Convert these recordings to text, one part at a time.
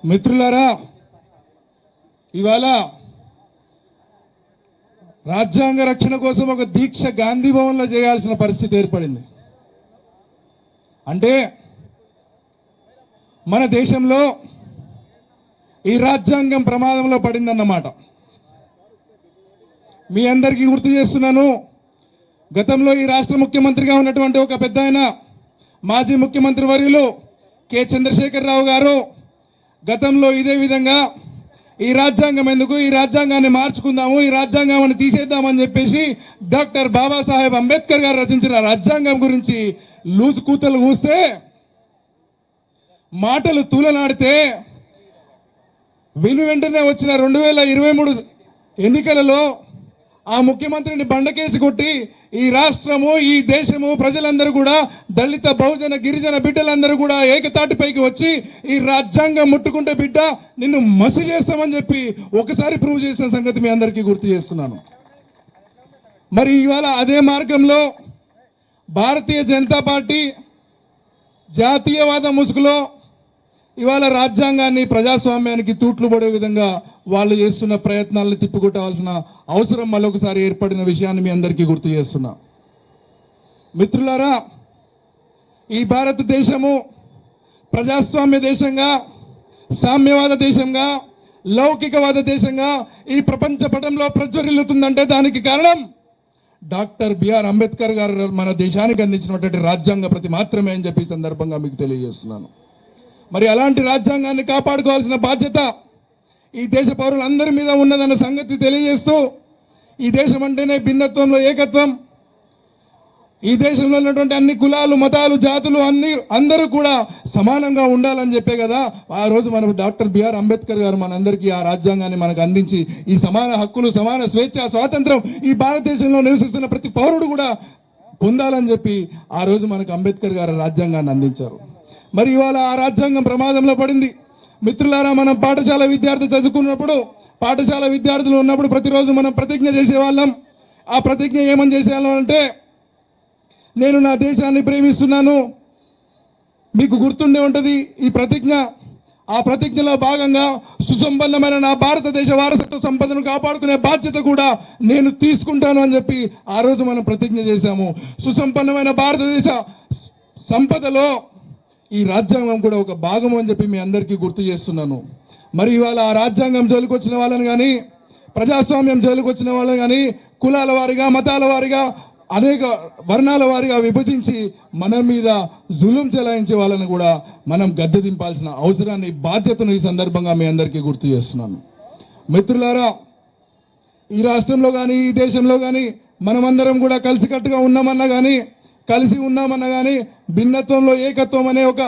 మిత్రులారా, ఇవాళ రాజ్యాంగ రక్షణ కోసం ఒక దీక్ష గాంధీ భవన్లో చేయాల్సిన పరిస్థితి ఏర్పడింది. అంటే మన దేశంలో ఈ రాజ్యాంగం ప్రమాదంలో పడిందన్నమాట. మీ అందరికీ గుర్తు చేస్తున్నాను, గతంలో ఈ రాష్ట్ర ముఖ్యమంత్రిగా ఉన్నటువంటి ఒక పెద్దాయన మాజీ ముఖ్యమంత్రి వర్యులు కె చంద్రశేఖరరావు గారు గతంలో ఇదే విధంగా ఈ రాజ్యాంగం ఎందుకు, ఈ రాజ్యాంగాన్ని మార్చుకుందాము, ఈ రాజ్యాంగాన్ని తీసేద్దామని చెప్పేసి డాక్టర్ బాబాసాహెబ్ అంబేద్కర్ గారు రచించిన రాజ్యాంగం గురించి లూజు కూతలు కూస్తే, మాటలు తూలనాడితే వెంటనే వచ్చిన 2023 ఎన్నికలలో ఆ ముఖ్యమంత్రిని బండకేసి కొట్టి ఈ రాష్ట్రము, ఈ దేశము, ప్రజలందరూ కూడా, దళిత బహుజన గిరిజన బిడ్డలందరూ కూడా ఏకతాటిపైకి వచ్చి ఈ రాజ్యాంగం ముట్టుకుంటే బిడ్డ నిన్ను మసి చేస్తామని చెప్పి ఒకసారి ప్రూవ్ చేసిన సంగతి మీ అందరికీ గుర్తు చేస్తున్నాను. మరి ఇవాళ అదే మార్గంలో భారతీయ జనతా పార్టీ జాతీయవాద ముసుగులో ఇవాళ రాజ్యాంగాన్ని ప్రజాస్వామ్యానికి తూట్లు పడే విధంగా వాళ్ళు చేస్తున్న ప్రయత్నాలను తిప్పికొట్టవలసిన అవసరం మరొకసారి ఏర్పడిన విషయాన్ని మీ అందరికీ గుర్తు చేస్తున్నా. మిత్రులారా, ఈ భారతదేశము ప్రజాస్వామ్య దేశంగా, సామ్యవాద దేశంగా, లౌకికవాద దేశంగా ఈ ప్రపంచ పటంలో ప్రజ్వరిల్లుతుందంటే దానికి కారణం డాక్టర్ బిఆర్ అంబేద్కర్ గారు మన దేశానికి అందించినటువంటి రాజ్యాంగ ప్రతి మాత్రమే అని చెప్పి సందర్భంగా మీకు తెలియజేస్తున్నాను. మరి అలాంటి రాజ్యాంగాన్ని కాపాడుకోవాల్సిన బాధ్యత ఈ దేశ పౌరులందరి మీద ఉన్నదన్న సంగతి తెలియజేస్తూ, ఈ దేశం అంటేనే భిన్నత్వంలో ఏకత్వం, ఈ దేశంలో ఉన్నటువంటి అన్ని కులాలు, మతాలు, జాతులు అందరూ కూడా సమానంగా ఉండాలని చెప్పే కదా ఆ రోజు మన డాక్టర్ బిఆర్ అంబేద్కర్ గారు మనందరికీ ఆ రాజ్యాంగాన్ని మనకు అందించి ఈ సమాన హక్కులు, సమాన స్వేచ్ఛ, స్వాతంత్రం ఈ భారతదేశంలో నివసిస్తున్న ప్రతి పౌరుడు కూడా పొందాలని చెప్పి ఆ రోజు మనకు అంబేద్కర్ గారు రాజ్యాంగాన్ని అందించారు. మరి ఇవాళ ఆ రాజ్యాంగం ప్రమాదంలో పడింది. మిత్రులారా, మనం పాఠశాల విద్యార్థి చదువుకున్నప్పుడు, పాఠశాల విద్యార్థులు ఉన్నప్పుడు ప్రతిరోజు మనం ప్రతిజ్ఞ చేసేవాళ్ళం. ఆ ప్రతిజ్ఞ ఏమని చేసేవాళ్ళం అంటే, నేను నా దేశాన్ని ప్రేమిస్తున్నాను. మీకు గుర్తుండే ఉంటుంది ఈ ప్రతిజ్ఞ. ఆ ప్రతిజ్ఞలో భాగంగా సుసంపన్నమైన నా భారతదేశ వారసత్వ సంపదను కాపాడుకునే బాధ్యత కూడా నేను తీసుకుంటాను అని చెప్పి ఆ రోజు మనం ప్రతిజ్ఞ చేశాము. సుసంపన్నమైన భారతదేశ సంపదలో ఈ రాజ్యాంగం కూడా ఒక భాగం అని చెప్పి మీ అందరికీ గుర్తు చేస్తున్నాను. మరి ఇవాళ ఆ రాజ్యాంగం జోలికి వచ్చిన వాళ్ళని కానీ, ప్రజాస్వామ్యం జోలికి వచ్చిన వాళ్ళని కానీ కులాల వారిగా, మతాల వారిగా, అనేక వర్ణాల వారిగా విభజించి మన మీద జులుం చెలాయించే వాళ్ళని కూడా మనం గద్దె దింపాల్సిన అవసరాన్ని, బాధ్యతను ఈ సందర్భంగా మీ అందరికీ గుర్తు చేస్తున్నాను. మిత్రులారా, ఈ రాష్ట్రంలో కానీ, ఈ దేశంలో కానీ మనమందరం కూడా కలిసికట్టుగా ఉన్నామన్నా కానీ, కలిసి ఉన్నామన్నా కానీ, భిన్నత్వంలో ఏకత్వం అనే ఒక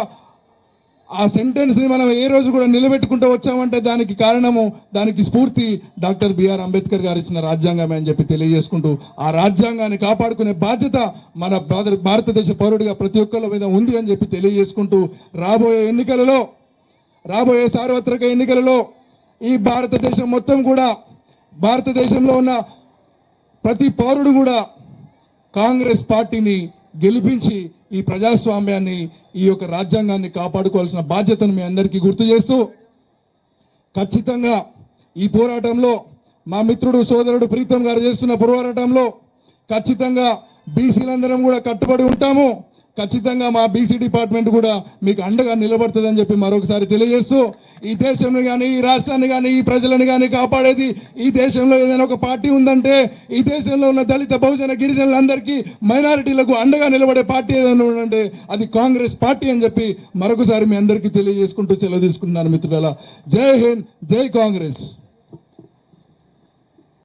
ఆ సెంటెన్స్ని మనం ఏ రోజు కూడా నిలబెట్టుకుంటూ వచ్చామంటే దానికి కారణము, దానికి స్ఫూర్తి డాక్టర్ బిఆర్ అంబేద్కర్ గారు ఇచ్చిన రాజ్యాంగమే అని చెప్పి తెలియజేసుకుంటూ, ఆ రాజ్యాంగాన్ని కాపాడుకునే బాధ్యత మన భారతదేశ పౌరుడిగా ప్రతి ఒక్కరి మీద ఉంది అని చెప్పి తెలియజేసుకుంటూ, రాబోయే సార్వత్రిక ఎన్నికలలో ఈ భారతదేశం మొత్తం కూడా, భారతదేశంలో ఉన్న ప్రతి పౌరుడు కూడా కాంగ్రెస్ పార్టీని గెలిపించి ఈ ప్రజాస్వామ్యాన్ని, ఈ యొక్క రాజ్యాంగాన్ని కాపాడుకోవాల్సిన బాధ్యతను మీ అందరికీ గుర్తు చేస్తూ, ఖచ్చితంగా ఈ పోరాటంలో మా మిత్రుడు సోదరుడు ప్రీతం గారు చేస్తున్న పోరాటంలో ఖచ్చితంగా బీసీలందరం కూడా కట్టుబడి ఉంటాము. ఖచ్చితంగా మా బీసీ డిపార్ట్మెంట్ కూడా మీకు అండగా నిలబడుతుందని చెప్పి మరొకసారి తెలియజేస్తూ, ఈ దేశంలో కానీ, ఈ రాష్ట్రాన్ని కానీ, ఈ ప్రజలను కానీ కాపాడేది, ఈ దేశంలో ఏదైనా ఒక పార్టీ ఉందంటే ఈ దేశంలో ఉన్న దళిత బహుజన గిరిజనులందరికీ, మైనారిటీలకు అండగా నిలబడే పార్టీ ఏదైనా ఉందంటే అది కాంగ్రెస్ పార్టీ అని చెప్పి మరొకసారి మీ అందరికీ తెలియజేసుకుంటూ సెలవు తీసుకుంటున్నాను. మిత్రులారా, జై హింద్, జై కాంగ్రెస్.